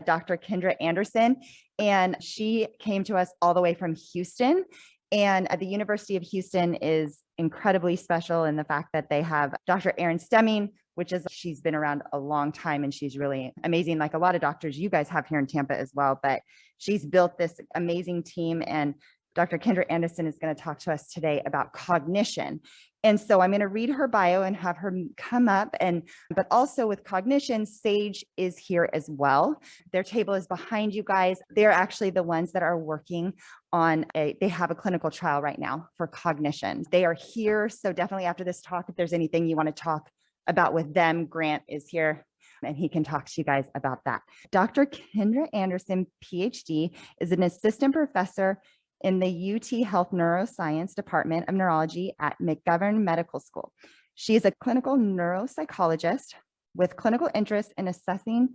Dr. Kendra Anderson, and she came to us all the way from Houston. And the University of Houston is incredibly special in the fact that they have Dr. Erin Stemming, she's been around a long time and she's really amazing, like a lot of doctors you guys have here in Tampa as well, but she's built this amazing team. And Dr. Kendra Anderson is going to talk to us today about cognition. And so I'm going to read her bio and have her come up, but also with cognition, Sage is here as well. Their table is behind you guys. They're actually the ones that are working on they have a clinical trial right now for cognition. They are here. So definitely after this talk, if there's anything you want to talk about with them, Grant is here and he can talk to you guys about that. Dr. Kendra Anderson, PhD, is an assistant professor in the UT Health Neuroscience Department of Neurology at McGovern Medical School. She is a clinical neuropsychologist with clinical interest in assessing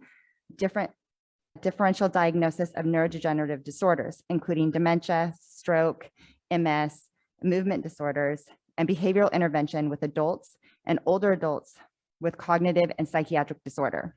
differential diagnosis of neurodegenerative disorders, including dementia, stroke, MS, movement disorders, and behavioral intervention with adults and older adults with cognitive and psychiatric disorder.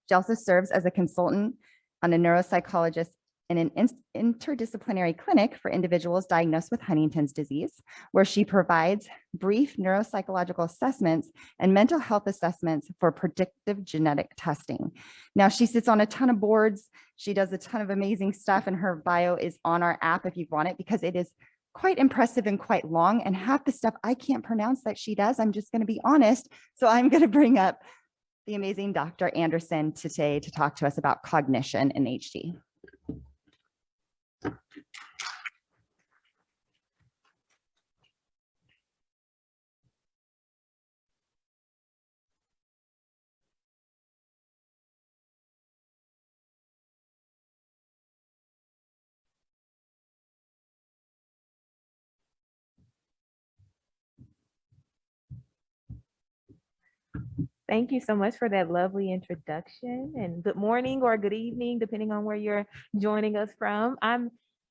She also serves as a consultant on a neuropsychologist in an interdisciplinary clinic for individuals diagnosed with Huntington's disease, where she provides brief neuropsychological assessments and mental health assessments for predictive genetic testing. Now, she sits on a ton of boards. She does a ton of amazing stuff, and her bio is on our app if you want it, because it is quite impressive and quite long. And half the stuff I can't pronounce that she does, I'm just going to be honest. So I'm going to bring up the amazing Dr. Anderson today to talk to us about cognition in HD. Thank you so much for that lovely introduction, and good morning or good evening, depending on where you're joining us from. I'm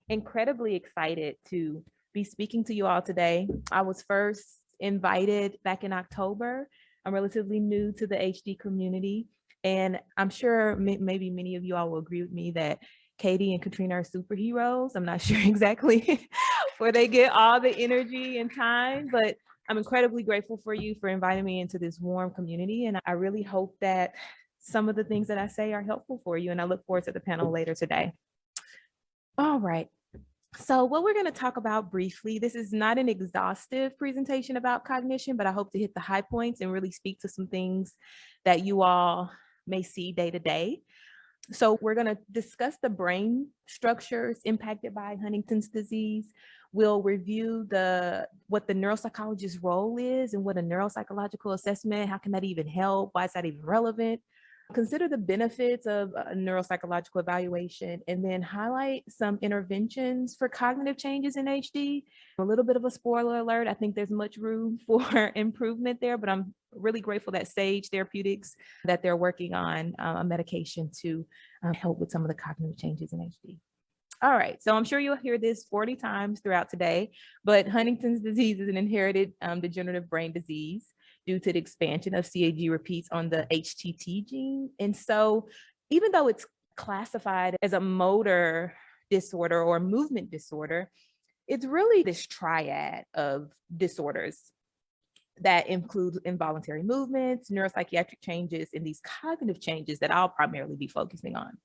incredibly excited to be speaking to you all today. I was first invited back in October. I'm relatively new to the HD community, and I'm sure maybe many of you all will agree with me that Katie and Katrina are superheroes. I'm not sure exactly where they get all the energy and time, but I'm incredibly grateful for you for inviting me into this warm community. And I really hope that some of the things that I say are helpful for you. And I look forward to the panel later today. All right. So what we're going to talk about briefly, this is not an exhaustive presentation about cognition, but I hope to hit the high points and really speak to some things that you all may see day to day. So we're going to discuss the brain structures impacted by Huntington's disease. We'll review what the neuropsychologist's role is and what a neuropsychological assessment, how can that even help? Why is that even relevant? Consider the benefits of a neuropsychological evaluation, and then highlight some interventions for cognitive changes in HD. A little bit of a spoiler alert, I think there's much room for improvement there, but I'm really grateful that Sage Therapeutics, that they're working on a medication to help with some of the cognitive changes in HD. All right, so I'm sure you'll hear this 40 times throughout today, but Huntington's disease is an inherited degenerative brain disease due to the expansion of CAG repeats on the HTT gene. And so even though it's classified as a motor disorder or movement disorder, it's really this triad of disorders that include involuntary movements, neuropsychiatric changes, and these cognitive changes that I'll primarily be focusing on.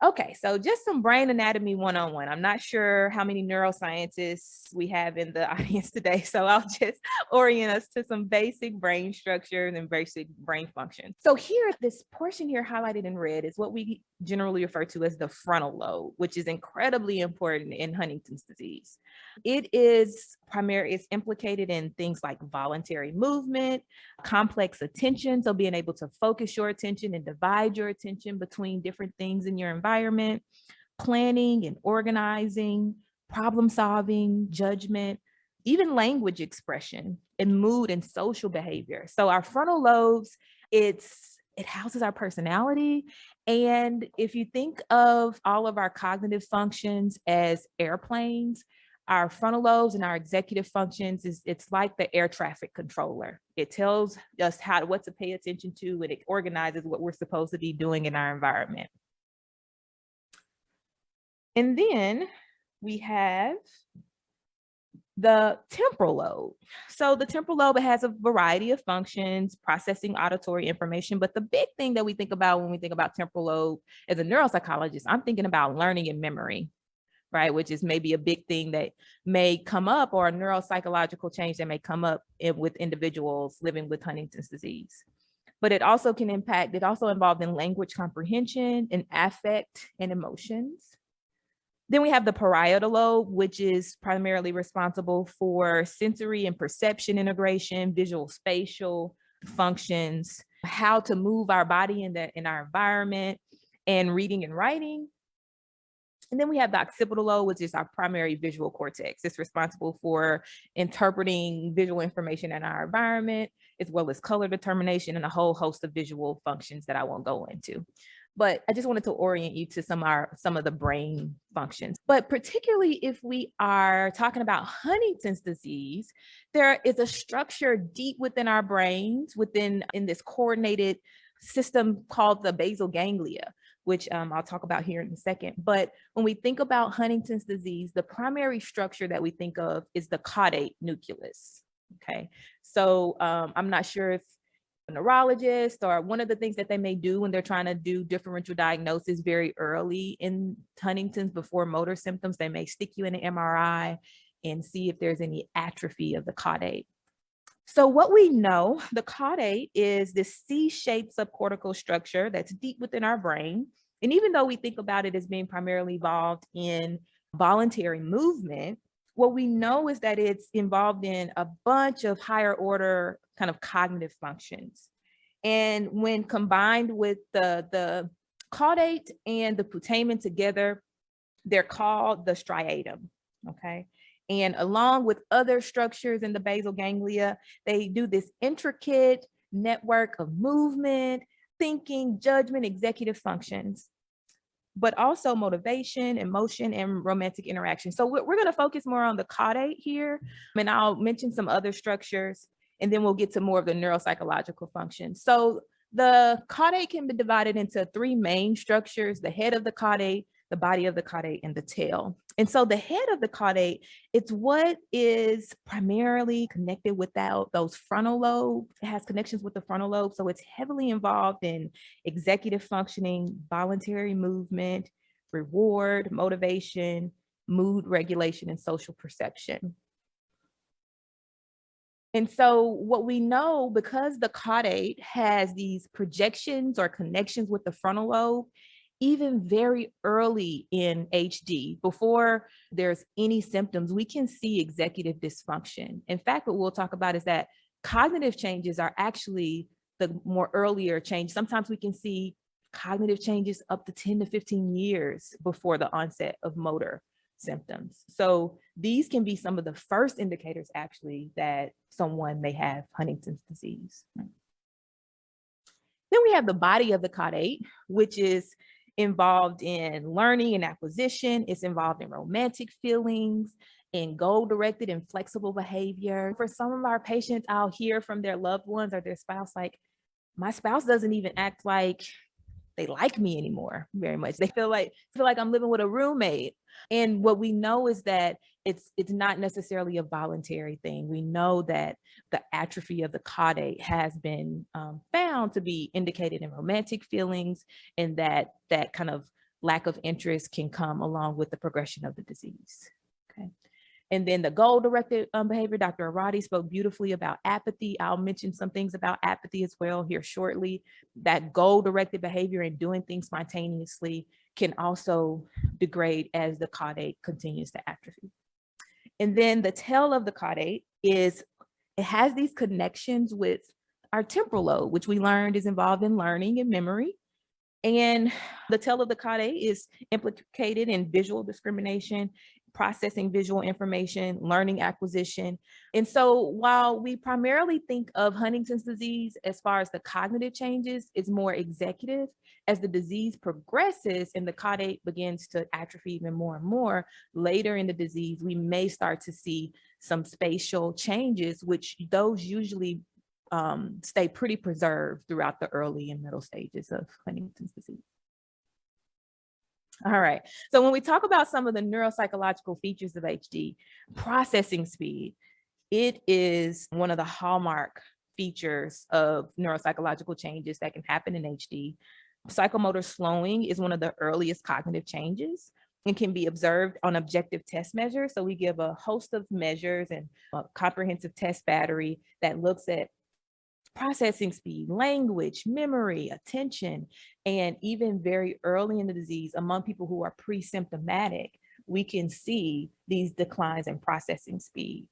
Okay, so just some brain anatomy 101. I'm not sure how many neuroscientists we have in the audience today, so I'll just orient us to some basic brain structures and basic brain function. So here, this portion here highlighted in red is what we generally refer to as the frontal lobe, which is incredibly important in Huntington's disease. It is it's implicated in things like voluntary movement, complex attention, so being able to focus your attention and divide your attention between different things in your environment, planning and organizing, problem solving, judgment, even language expression, and mood and social behavior. So our frontal lobes, it houses our personality. And if you think of all of our cognitive functions as airplanes, our frontal lobes and our executive functions it's like the air traffic controller. It tells us what to pay attention to, and it organizes what we're supposed to be doing in our environment. And then we have the temporal lobe. So the temporal lobe has a variety of functions, processing auditory information, but the big thing that we think about when we think about temporal lobe as a neuropsychologist, I'm thinking about learning and memory, right? Which is maybe a big thing that may come up, or a neuropsychological change that may come up with individuals living with Huntington's disease. But it also involved in language comprehension and affect and emotions. Then we have the parietal lobe, which is primarily responsible for sensory and perception integration, visual spatial functions, how to move our body in our environment, and reading and writing. And then we have the occipital lobe, which is our primary visual cortex. It's responsible for interpreting visual information in our environment, as well as color determination and a whole host of visual functions that I won't go into. But I just wanted to orient you to some of the brain functions. But particularly if we are talking about Huntington's disease, there is a structure deep within our brains, in this coordinated system called the basal ganglia, which I'll talk about here in a second. But when we think about Huntington's disease, the primary structure that we think of is the caudate nucleus. Okay, so I'm not sure if a neurologist, or one of the things that they may do when they're trying to do differential diagnosis very early in Huntington's before motor symptoms, they may stick you in an MRI and see if there's any atrophy of the caudate. So what we know, the caudate is this C-shaped subcortical structure that's deep within our brain. And even though we think about it as being primarily involved in voluntary movement, what we know is that it's involved in a bunch of higher order kind of cognitive functions. And when combined with the caudate and the putamen together, they're called the striatum, okay? And along with other structures in the basal ganglia, they do this intricate network of movement, thinking, judgment, executive functions, but also motivation, emotion, and romantic interaction. So we're going to focus more on the caudate here, and I'll mention some other structures, and then we'll get to more of the neuropsychological functions. So the caudate can be divided into three main structures: the head of the caudate, the body of the caudate, and the tail. And so the head of the caudate, it's what is primarily connected with those frontal lobes. It has connections with the frontal lobe. So it's heavily involved in executive functioning, voluntary movement, reward, motivation, mood regulation, and social perception. And so what we know, because the caudate has these projections or connections with the frontal lobe, even very early in HD, before there's any symptoms, we can see executive dysfunction. In fact, what we'll talk about is that cognitive changes are actually the more earlier change. Sometimes we can see cognitive changes up to 10 to 15 years before the onset of motor symptoms. So these can be some of the first indicators actually that someone may have Huntington's disease. Then we have the body of the caudate, which is involved in learning and acquisition. It's involved in romantic feelings and goal-directed and flexible behavior. For some of our patients, I'll hear from their loved ones or their spouse, like, my spouse doesn't even act like they like me anymore very much. They feel like I'm living with a roommate. And what we know is that it's not necessarily a voluntary thing. We know that the atrophy of the caudate has been found to be indicated in romantic feelings, and that kind of lack of interest can come along with the progression of the disease. Okay. And then the goal-directed behavior, Dr. Arati spoke beautifully about apathy. I'll mention some things about apathy as well here shortly. That goal-directed behavior and doing things spontaneously can also degrade as the caudate continues to atrophy. And then the tail of the caudate it has these connections with our temporal lobe, which we learned is involved in learning and memory. And the tail of the caudate is implicated in visual discrimination processing visual information, learning acquisition. And so while we primarily think of Huntington's disease as far as the cognitive changes, it's more executive. As the disease progresses and the caudate begins to atrophy even more and more, later in the disease, we may start to see some spatial changes, which those usually stay pretty preserved throughout the early and middle stages of Huntington's disease. All right. So when we talk about some of the neuropsychological features of HD, processing speed, it is one of the hallmark features of neuropsychological changes that can happen in HD. Psychomotor slowing is one of the earliest cognitive changes and can be observed on objective test measures. So we give a host of measures and a comprehensive test battery that looks at processing speed, language, memory, attention, and even very early in the disease, among people who are pre-symptomatic, we can see these declines in processing speed.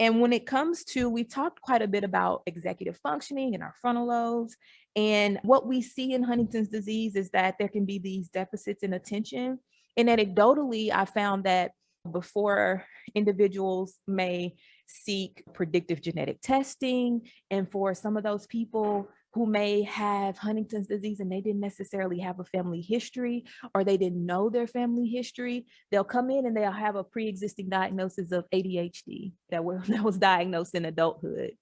And when it comes to, we talked quite a bit about executive functioning in our frontal lobes. And what we see in Huntington's disease is that there can be these deficits in attention. And anecdotally, I found that before individuals may seek predictive genetic testing, and for some of those people who may have Huntington's disease and they didn't necessarily have a family history, or they didn't know their family history, they'll come in and they'll have a pre-existing diagnosis of ADHD that was diagnosed in adulthood.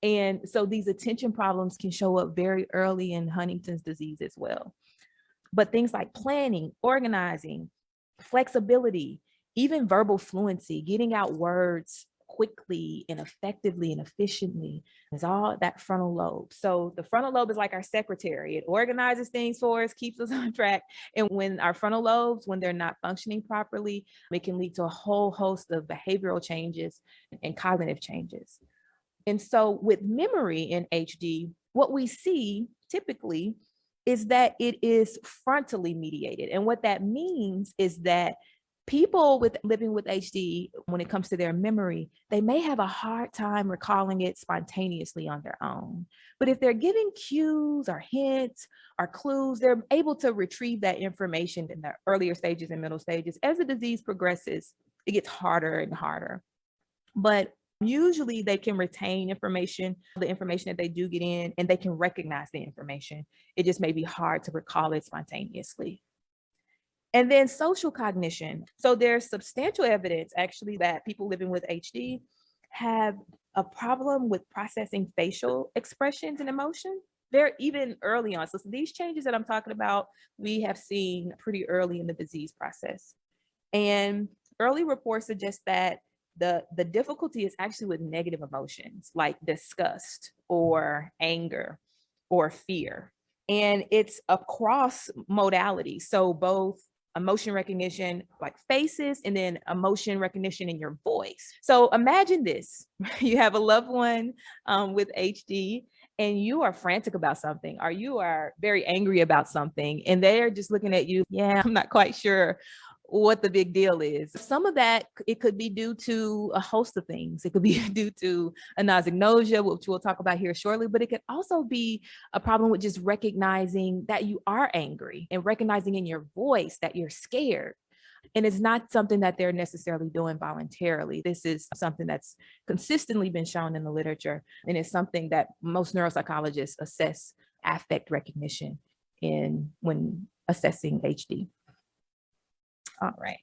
And so these attention problems can show up very early in Huntington's disease as well. But things like planning, organizing, flexibility, even verbal fluency, getting out words quickly and effectively and efficiently is all that frontal lobe. So the frontal lobe is like our secretary. It organizes things for us, keeps us on track. And when our frontal lobes, when they're not functioning properly, it can lead to a whole host of behavioral changes and cognitive changes. And so with memory in HD, what we see typically is that it is frontally mediated. And what that means is that people living with HD, when it comes to their memory, they may have a hard time recalling it spontaneously on their own. But if they're given cues or hints or clues, they're able to retrieve that information in the earlier stages and middle stages. As the disease progresses, it gets harder and harder. But usually they can retain information, the information that they do get in, and they can recognize the information. It just may be hard to recall it spontaneously. And then social cognition. So there's substantial evidence actually that people living with HD have a problem with processing facial expressions and emotion. They're even early on. So these changes that I'm talking about, we have seen pretty early in the disease process. And early reports suggest that the difficulty is actually with negative emotions like disgust or anger or fear. And it's across modalities. So both emotion recognition, like faces, and then emotion recognition in your voice. So imagine this, you have a loved one with HD and you are frantic about something, or you are very angry about something, and they're just looking at you, yeah, I'm not quite sure what the big deal is. Some of that, it could be due to a host of things. It could be due to anosognosia, which we'll talk about here shortly, but it could also be a problem with just recognizing that you are angry and recognizing in your voice that you're scared. And it's not something that they're necessarily doing voluntarily. This is something that's consistently been shown in the literature, and it's something that most neuropsychologists assess affect recognition in when assessing HD. All right.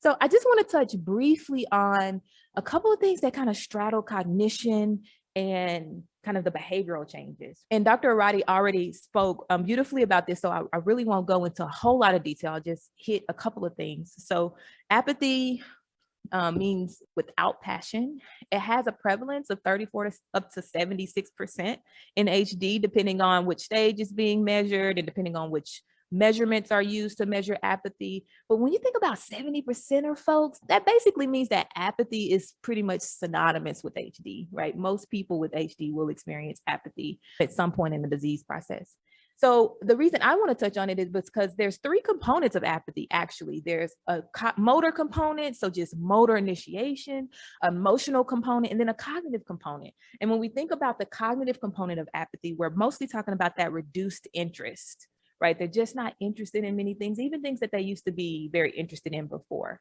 So I just want to touch briefly on a couple of things that kind of straddle cognition and kind of the behavioral changes. And Dr. Arati already spoke beautifully about this, so I really won't go into a whole lot of detail. I'll just hit a couple of things. So apathy means without passion. It has a prevalence of 34 to up to 76% in HD, depending on which stage is being measured and depending on which measurements are used to measure apathy. But when you think about 70% of folks, that basically means that apathy is pretty much synonymous with HD, right? Most people with HD will experience apathy at some point in the disease process. So the reason I want to touch on it is because there's three components of apathy, actually. There's a motor component, so just motor initiation, emotional component, and then a cognitive component. And when we think about the cognitive component of apathy, we're mostly talking about that reduced interest, right? They're just not interested in many things, even things that they used to be very interested in before.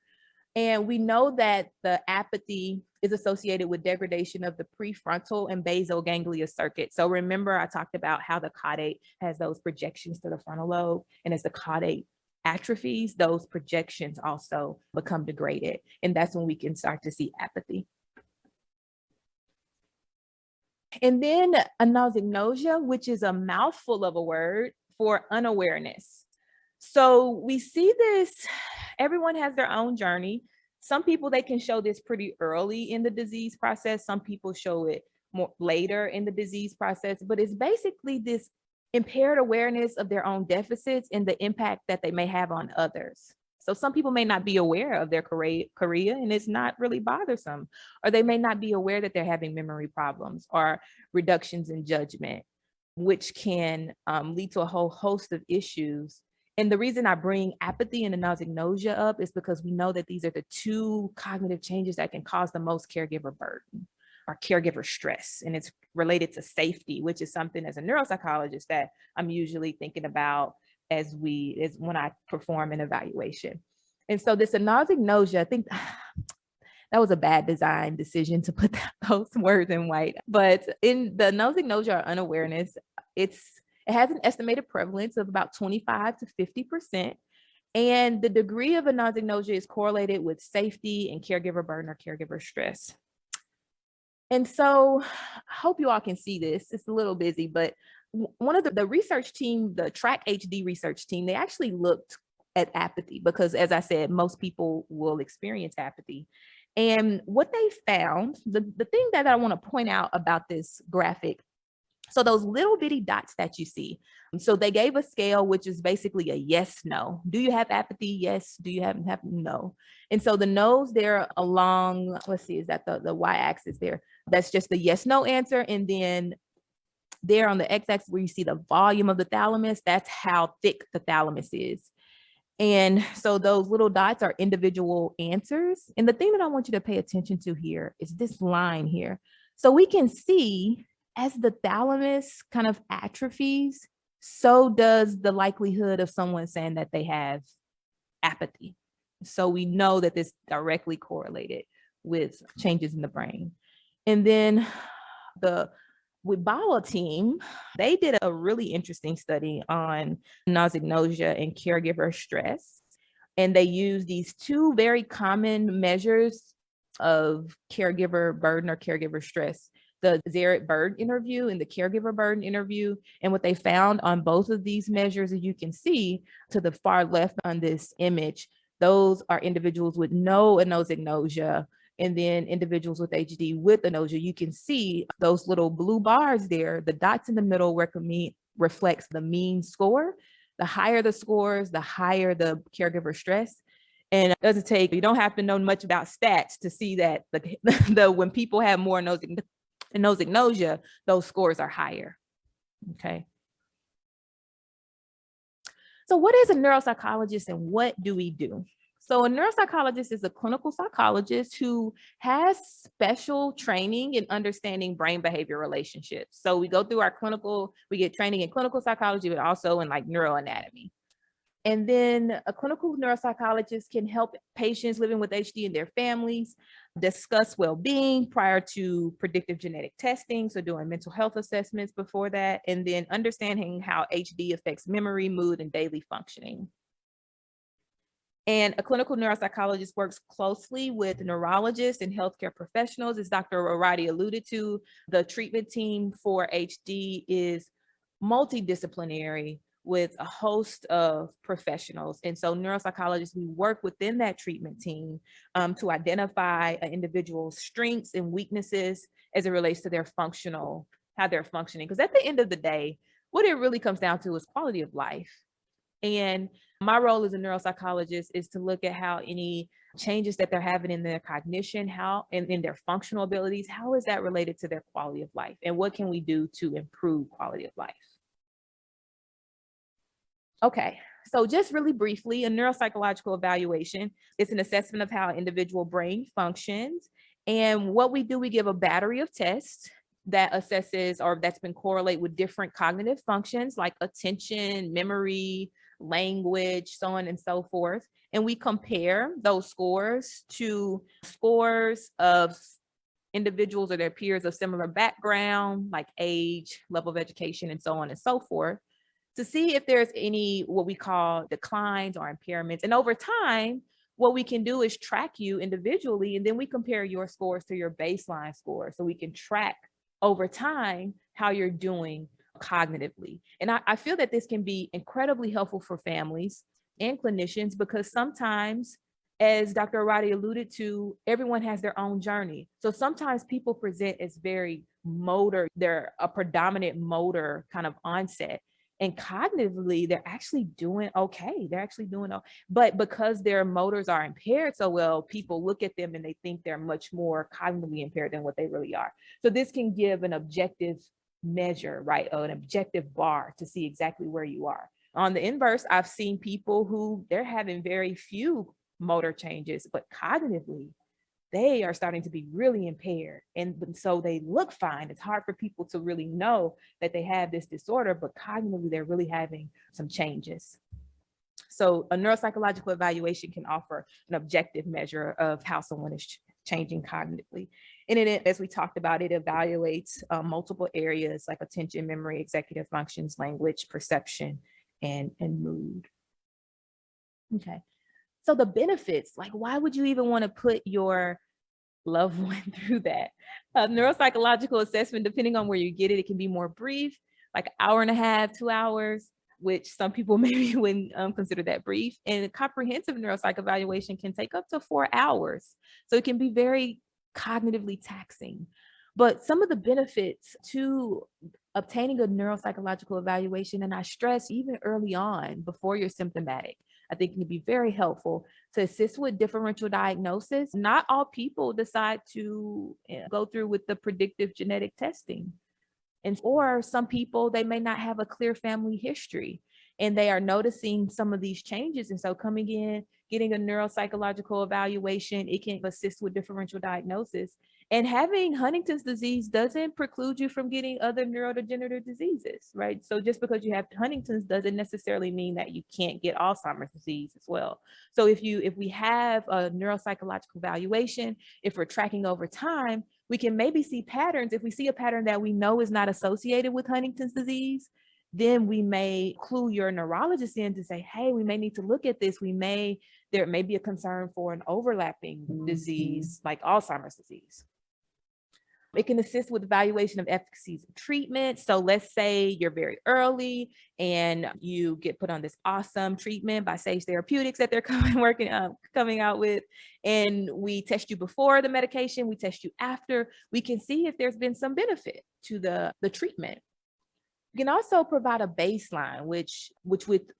And we know that the apathy is associated with degradation of the prefrontal and basal ganglia circuit. So remember, I talked about how the caudate has those projections to the frontal lobe, and as the caudate atrophies, those projections also become degraded. And that's when we can start to see apathy. And then anosognosia, which is a mouthful of a word for unawareness. So we see this, everyone has their own journey. Some people, they can show this pretty early in the disease process. Some people show it more later in the disease process, but it's basically this impaired awareness of their own deficits and the impact that they may have on others. So some people may not be aware of their chorea and it's not really bothersome, or they may not be aware that they're having memory problems or reductions in judgment, which can lead to a whole host of issues. And the reason I bring apathy and anosognosia up is because we know that these are the two cognitive changes that can cause the most caregiver burden or caregiver stress. And it's related to safety, which is something as a neuropsychologist that I'm usually thinking about as when I perform an evaluation. And so this anosognosia, I think that was a bad design decision to put those words in white. But in the anosognosia or unawareness, it has an estimated prevalence of about 25 to 50%. And the degree of anosognosia is correlated with safety and caregiver burden or caregiver stress. And so I hope you all can see this. It's a little busy, but one of the research team, the Track HD research team, they actually looked at apathy because, as I said, most people will experience apathy. And what they found, the thing that I want to point out about this graphic, so those little bitty dots that you see, so they gave a scale, which is basically a yes, no. Do you have apathy? Yes. Do you have no? And so the no's there along, let's see, is that the y-axis there? That's just the yes, no answer. And then there on the x-axis where you see the volume of the thalamus, that's how thick the thalamus is. And so those little dots are individual answers. And the thing that I want you to pay attention to here is this line here. So we can see as the thalamus kind of atrophies, so does the likelihood of someone saying that they have apathy. So we know that this directly correlated with changes in the brain. And then the Wibawa team, they did a really interesting study on anosognosia and caregiver stress. And they used these two very common measures of caregiver burden or caregiver stress, the Zarit burden interview and the caregiver burden interview. And what they found on both of these measures, as you can see to the far left on this image, those are individuals with no anosognosia. And then individuals with HD with anosognosia, you can see those little blue bars there, the dots in the middle reflects the mean score. The higher the scores, the higher the caregiver stress. And it doesn't take, you don't have to know much about stats to see that when people have more anosognosia, those scores are higher. Okay. So what is a neuropsychologist and what do we do? So a neuropsychologist is a clinical psychologist who has special training in understanding brain behavior relationships. So we go through we get training in clinical psychology, but also in like neuroanatomy. And then a clinical neuropsychologist can help patients living with HD and their families discuss well-being prior to predictive genetic testing, so doing mental health assessments before that, and then understanding how HD affects memory, mood, and daily functioning. And a clinical neuropsychologist works closely with neurologists and healthcare professionals. As Dr. Arati alluded to, the treatment team for HD is multidisciplinary with a host of professionals. And so neuropsychologists, we work within that treatment team to identify an individual's strengths and weaknesses as it relates to how they're functioning. Because at the end of the day, what it really comes down to is quality of life. And my role as a neuropsychologist is to look at how any changes that they're having in their cognition, and in their functional abilities, how is that related to their quality of life? And what can we do to improve quality of life? Okay, so just really briefly, a neuropsychological evaluation is an assessment of how an individual brain functions. And what we do, we give a battery of tests. that assesses or that's been correlated with different cognitive functions like attention, memory, language, so on and so forth. And we compare those scores to scores of individuals or their peers of similar background, like age, level of education, and so on and so forth, to see if there's any what we call declines or impairments. And over time, what we can do is track you individually, and then we compare your scores to your baseline score so we can track over time how you're doing cognitively. And I feel that this can be incredibly helpful for families and clinicians because sometimes, as Dr. Arati alluded to, everyone has their own journey. So sometimes people present as very motor, they're a predominant motor kind of onset. And cognitively, they're actually doing okay. They're actually doing okay. But because their motors are impaired so well, people look at them and they think they're much more cognitively impaired than what they really are. So this can give an objective measure, right? An objective bar to see exactly where you are. On the inverse, I've seen people who they're having very few motor changes, but cognitively, they are starting to be really impaired. And so they look fine. It's hard for people to really know that they have this disorder, but cognitively, they're really having some changes. So a neuropsychological evaluation can offer an objective measure of how someone is changing cognitively. And it, as we talked about, it evaluates multiple areas like attention, memory, executive functions, language, perception, and mood. Okay. So the benefits, like why would you even want to put your loved one through that? Neuropsychological assessment, depending on where you get it, it can be more brief, like an hour and a half, 2 hours, which some people maybe wouldn't consider that brief. And a comprehensive neuropsych evaluation can take up to 4 hours. So it can be very cognitively taxing. But some of the benefits to obtaining a neuropsychological evaluation, and I stress even early on before you're symptomatic, I think it can be very helpful to assist with differential diagnosis. Not all people decide to go through with the predictive genetic testing. And or some people, they may not have a clear family history and they are noticing some of these changes. And so coming in, getting a neuropsychological evaluation, it can assist with differential diagnosis. And having Huntington's disease doesn't preclude you from getting other neurodegenerative diseases, right? So just because you have Huntington's doesn't necessarily mean that you can't get Alzheimer's disease as well. So if we have a neuropsychological evaluation, if we're tracking over time, we can maybe see patterns. If we see a pattern that we know is not associated with Huntington's disease, then we may clue your neurologist in to say, hey, we may need to look at this. There may be a concern for an overlapping disease like Alzheimer's disease. It can assist with evaluation of efficacies of treatment. So let's say you're very early and you get put on this awesome treatment by Sage Therapeutics that they're coming out with, and we test you before the medication, we test you after. We can see if there's been some benefit to the treatment. You can also provide a baseline, which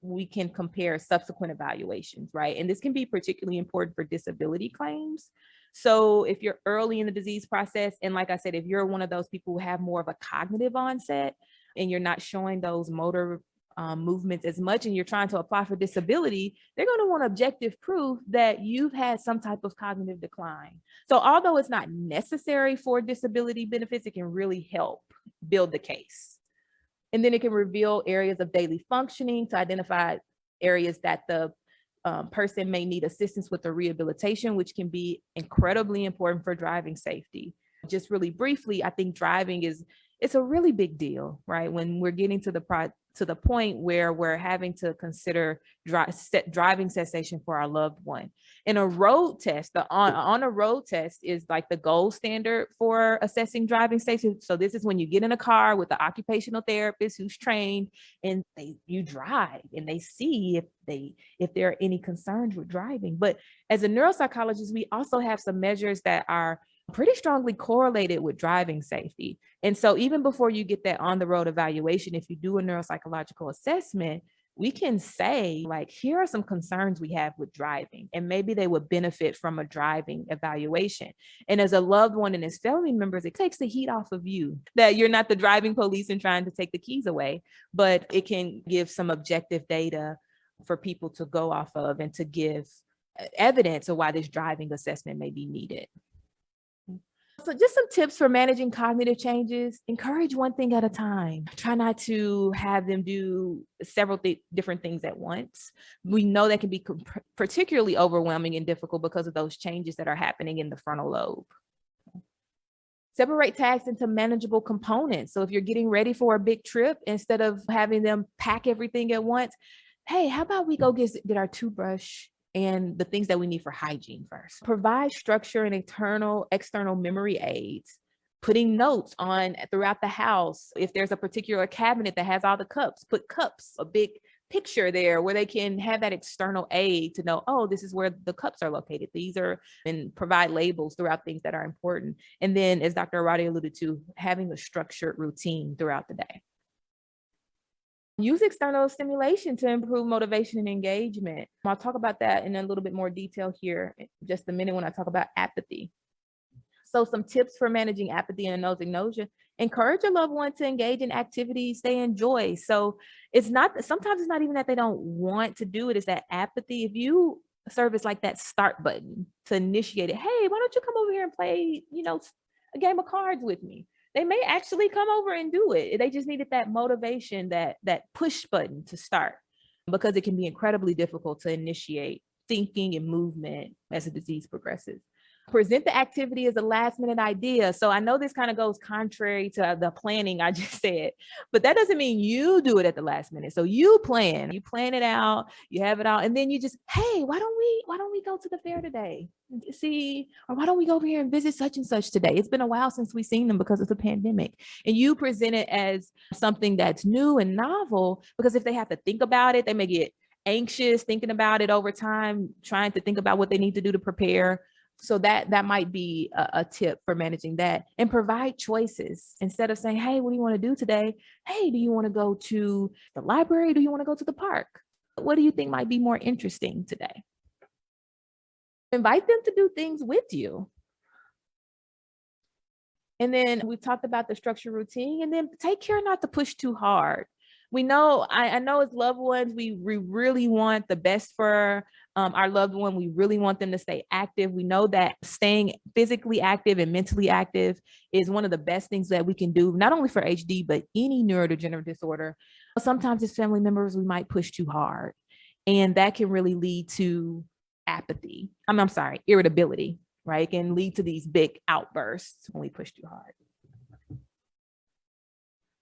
we can compare subsequent evaluations, right? And this can be particularly important for disability claims. So if you're early in the disease process, and like I said, if you're one of those people who have more of a cognitive onset and you're not showing those motor movements as much and you're trying to apply for disability, they're going to want objective proof that you've had some type of cognitive decline. So although it's not necessary for disability benefits, it can really help build the case. And then it can reveal areas of daily functioning to identify areas that the person may need assistance with the rehabilitation, which can be incredibly important for driving safety. Just really briefly, I think driving it's a really big deal, right? When we're getting to the point where we're having to consider driving cessation for our loved one. In a road test, on a road test is like the gold standard for assessing driving safety. So this is when you get in a car with the occupational therapist who's trained and you drive and they see if there are any concerns with driving. But as a neuropsychologist, we also have some measures that are pretty strongly correlated with driving safety. And so even before you get that on the road evaluation, if you do a neuropsychological assessment, we can say, like, here are some concerns we have with driving, and maybe they would benefit from a driving evaluation. And as a loved one and as family members, it takes the heat off of you that you're not the driving police and trying to take the keys away, but it can give some objective data for people to go off of and to give evidence of why this driving assessment may be needed. So just some tips for managing cognitive changes. Encourage one thing at a time. Try not to have them do several different things at once. We know that can be particularly overwhelming and difficult because of those changes that are happening in the frontal lobe. Separate tasks into manageable components. So if you're getting ready for a big trip, instead of having them pack everything at once, hey, how about we go get our toothbrush and the things that we need for hygiene first. Provide structure and external memory aids. Putting notes on throughout the house. If there's a particular cabinet that has all the cups, put cups, a big picture there where they can have that external aid to know, oh, this is where the cups are located. These are, and provide labels throughout things that are important. And then, as Dr. Arati alluded to, having a structured routine throughout the day. Use external stimulation to improve motivation and engagement. I'll talk about that in a little bit more detail here in just a minute when I talk about apathy. So some tips for managing apathy and anosognosia: encourage your loved one to engage in activities they enjoy. So sometimes it's not even that they don't want to do it, it's that apathy. If you serve as like that start button to initiate it, hey, why don't you come over here and play, a game of cards with me? They may actually come over and do it. They just needed that motivation, that push button to start, because it can be incredibly difficult to initiate thinking and movement as the disease progresses. Present the activity as a last minute idea. So I know this kind of goes contrary to the planning I just said, but that doesn't mean you do it at the last minute. So you plan it out, you have it out, and then you just, hey, why don't we go to the fair today? See, or why don't we go over here and visit such and such today? It's been a while since we've seen them because of the pandemic. And you present it as something that's new and novel, because if they have to think about it, they may get anxious thinking about it over time, trying to think about what they need to do to prepare. So that might be a tip for managing that. And provide choices. Instead of saying, hey, what do you want to do today? Hey, do you want to go to the library? Do you want to go to the park? What do you think might be more interesting today? Invite them to do things with you. And then we talked about the structured routine, and then take care not to push too hard. We know, I know as loved ones, we really want the best for our loved one. We really want them to stay active. We know that staying physically active and mentally active is one of the best things that we can do, not only for HD, but any neurodegenerative disorder. Sometimes as family members, we might push too hard, and that can really lead to apathy. I'm sorry, irritability, right? It can lead to these big outbursts when we push too hard.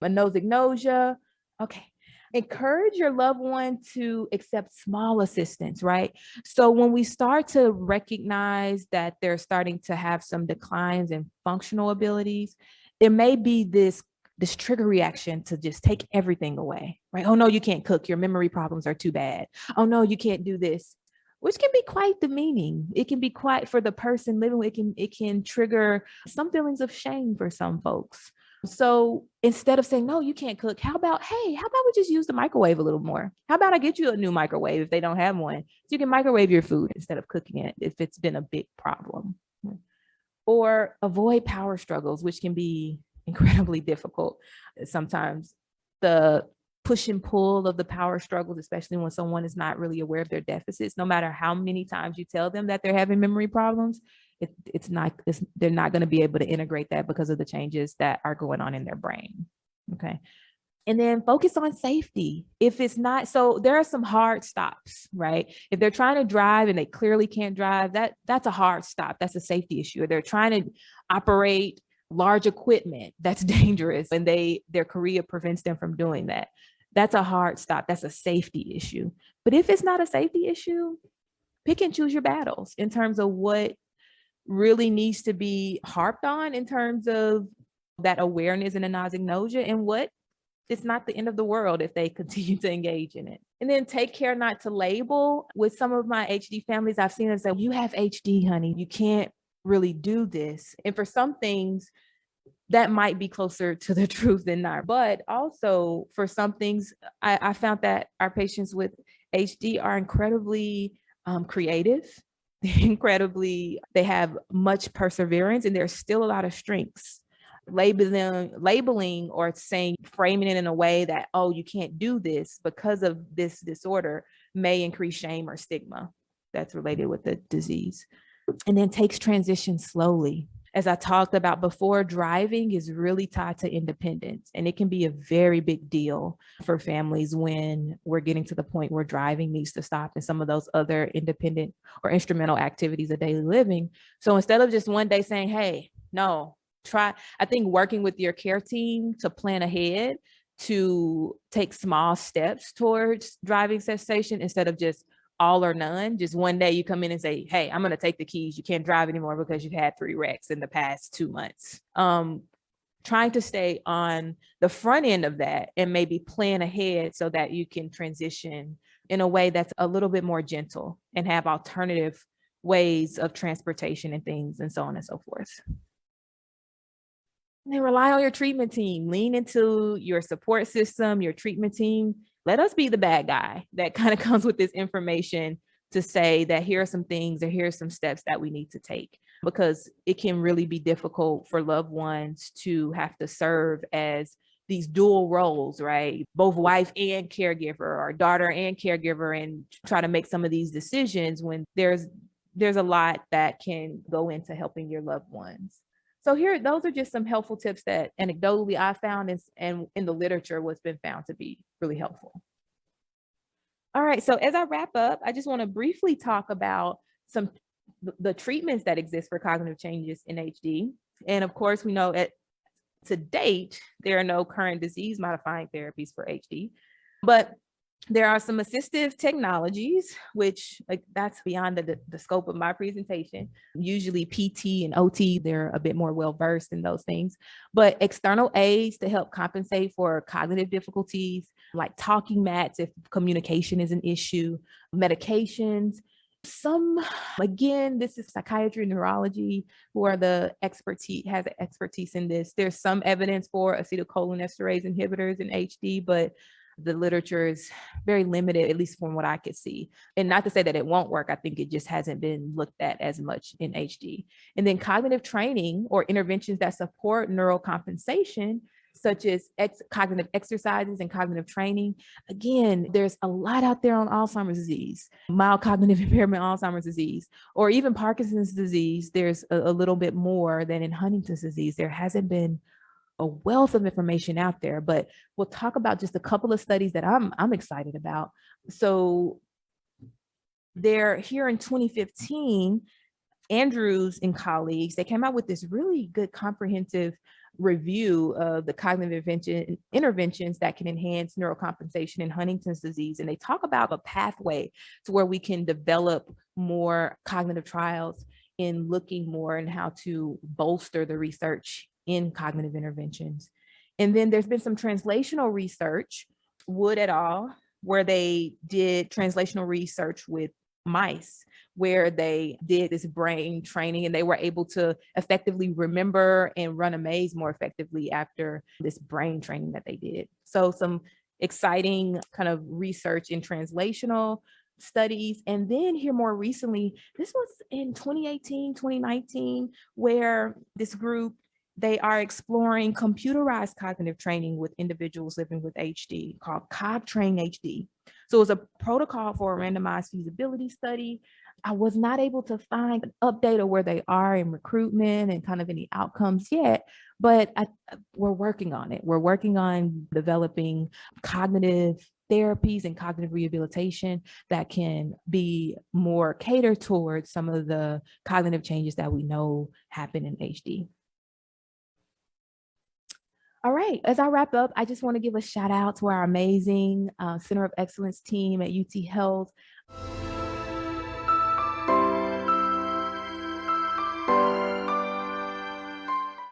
Anosognosia. Okay. Encourage your loved one to accept small assistance, right? So when we start to recognize that they're starting to have some declines in functional abilities, there may be this trigger reaction to just take everything away, right? Oh no, you can't cook. Your memory problems are too bad. Oh no, you can't do this, which can be quite demeaning. It can be quite, for the person living with it can trigger some feelings of shame for some folks. So instead of saying, no, you can't cook, how about we just use the microwave a little more? How about I get you a new microwave if they don't have one, so you can microwave your food instead of cooking it if it's been a big problem. Or avoid power struggles, which can be incredibly difficult. Sometimes the push and pull of the power struggles, especially when someone is not really aware of their deficits, no matter how many times you tell them that they're having memory problems, they're not going to be able to integrate that because of the changes that are going on in their brain. Okay. And then focus on safety. If it's not, so there are some hard stops, right? If they're trying to drive and they clearly can't drive, that's a hard stop. That's a safety issue. Or they're trying to operate large equipment, that's dangerous, and their career prevents them from doing that. That's a hard stop. That's a safety issue. But if it's not a safety issue, pick and choose your battles in terms of what really needs to be harped on in terms of that awareness and anosognosia, and what it's not the end of the world if they continue to engage in it. And then take care not to label. With some of my HD families, I've seen them say, you have HD, honey, you can't really do this. And for some things, that might be closer to the truth than not. But also for some things, I found that our patients with HD are incredibly creative. They have much perseverance, and there's still a lot of strengths. Labeling or framing it in a way that, oh, you can't do this because of this disorder, may increase shame or stigma that's related with the disease. And then takes transition slowly. as I talked about before, driving is really tied to independence, and it can be a very big deal for families when we're getting to the point where driving needs to stop and some of those other independent or instrumental activities of daily living. So instead of just one day saying, hey, no, try, I think working with your care team to plan ahead, to take small steps towards driving cessation instead of just all or none. Just one day you come in and say, hey, I'm going to take the keys. You can't drive anymore because you've had 3 wrecks in the past 2 months. Trying to stay on the front end of that and maybe plan ahead so that you can transition in a way that's a little bit more gentle and have alternative ways of transportation and things and so on and so forth. And then rely on your treatment team, lean into your support system, your treatment team. Let us be the bad guy that kind of comes with this information to say that here are some things or here are some steps that we need to take, because it can really be difficult for loved ones to have to serve as these dual roles, right? Both wife and caregiver, or daughter and caregiver, and try to make some of these decisions when there's a lot that can go into helping your loved ones. So here, those are just some helpful tips that anecdotally I found and in the literature what's been found to be really helpful. All right, so as I wrap up, I just want to briefly talk about the treatments that exist for cognitive changes in HD. And of course, we know to date, there are no current disease modifying therapies for HD, but there are some assistive technologies, which that's beyond the scope of my presentation. Usually PT and OT, they're a bit more well-versed in those things, but external aids to help compensate for cognitive difficulties, like talking mats if communication is an issue, medications. Again, this is psychiatry, neurology, who are has expertise in this. There's some evidence for acetylcholinesterase inhibitors in HD, but the literature is very limited, at least from what I could see. And not to say that it won't work, I think it just hasn't been looked at as much in HD. And then cognitive training or interventions that support neural compensation, such as cognitive exercises and cognitive training. Again, there's a lot out there on Alzheimer's disease, mild cognitive impairment, Alzheimer's disease, or even Parkinson's disease. There's a little bit more than in Huntington's disease. There hasn't been a wealth of information out there, but we'll talk about just a couple of studies that I'm excited about. So here in 2015, Andrews and colleagues, they came out with this really good comprehensive review of the cognitive interventions that can enhance neurocompensation in Huntington's disease. And they talk about a pathway to where we can develop more cognitive trials in looking more and how to bolster the research in cognitive interventions. And then there's been some translational research, Wood et al., where they did translational research with mice, where they did this brain training and they were able to effectively remember and run a maze more effectively after this brain training that they did. So some exciting kind of research in translational studies. And then here more recently, this was in 2018, 2019, where this group, they are exploring computerized cognitive training with individuals living with HD called CogTrain HD. So it was a protocol for a randomized feasibility study. I was not able to find an update of where they are in recruitment and kind of any outcomes yet, but we're working on it. We're working on developing cognitive therapies and cognitive rehabilitation that can be more catered towards some of the cognitive changes that we know happen in HD. All right, as I wrap up, I just want to give a shout out to our amazing Center of Excellence team at UT Health.